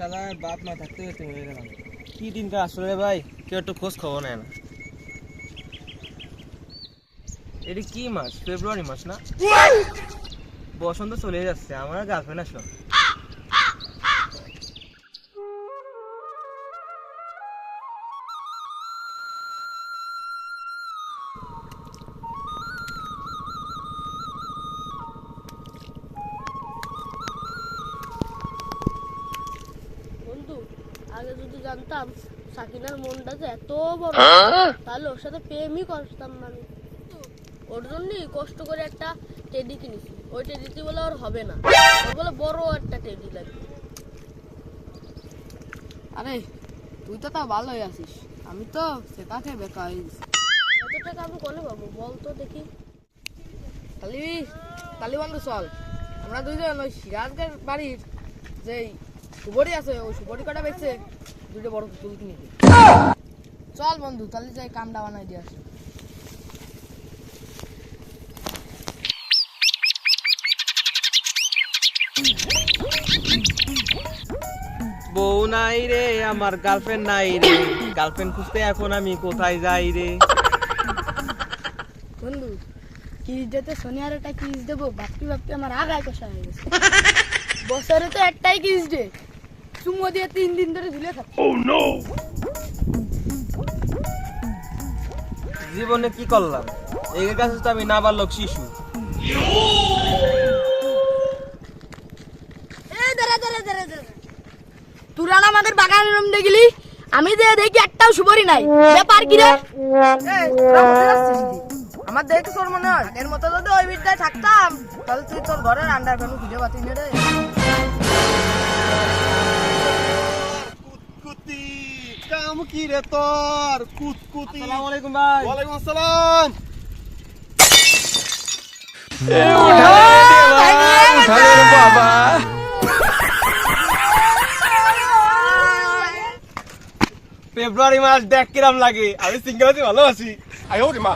শালার বাপ মা থাকতে থাকতে মরে গেলাম। কি দিনকার আসলে রে ভাই, কেউ একটু খোঁজ খবর নেয় না। এটি কি মাস? ফেব্রুয়ারি মাস না? বসন্ত চলে যাচ্ছে, আমার গার্লফ্রেন্ড আসলো। বন্ধু, আগে যদি জানতাম সাকিনার মনটা যে এত বড়, তাহলে ওর সাথে প্রেমই করতাম না আমি। ওর জন্যই কষ্ট করে একটা টেডি কিনেছি। ওই টেডিটি বলে ওর হবে না, ওর বলে বড় একটা টেডি লাগবে। আরে তুই তো তা ভালোই আছিস, আমি তো সেটাকে বেকার হয়ে গেছি। এত টাকা আমি কোনে পাবো বল তো দেখি। কালি কালি বন্ধু চল, আমরা দুইজন ওই সিরাজদের বাড়ির যে সুবরি আছে ওই সুবরি কটা বেচে দুটো বড় পুতুল কিনে দিই। চল বন্ধু, তাহলে যাই কামটা বানাই দিয়ে আসি। বউ নাই রে, আমার গার্লফ্রেন্ড নাই রে, গার্লফ্রেন্ড খুঁজতে এখন আমি কোথায় যাই রে? বন্ধু, কিস ডেতে সোনিয়ার একটা কিস দেবো ভাবতে ভাবতে আমার আগায় কষা হয়ে গেছে। বছরে তো একটাই কিস ডে, চুমো দিয়ে 3 দিন ধরে ঝুলে খাচ্ছি। জীবনে কি করলাম? এর কাছে তো আমি নাবালক শিশু। তুরা না আমাদের বাগানের রুম দেখলি, আমি যে দেখি একটাও সুবরি নাই। ব্যাপার কি রে? আমার দেখে তোর মনে হয় এর মতো যদি ওই বিদ্যায় থাকতাম তাহলে তুই তোর ঘরের আন্ডার ফ্যান খুঁজে পাতি না রে। কুতকুতি কাম কি রে তোর? কুতকুতি। আসসালামু আলাইকুম ভাই। ওয়ালাইকুম আসসালাম। বাবা, ফেব্রুয়ারি মাস দেখ কিরাম লাগে, আমি সিঙ্গেল আছি, ভালো আছি। আয় ওরে মা।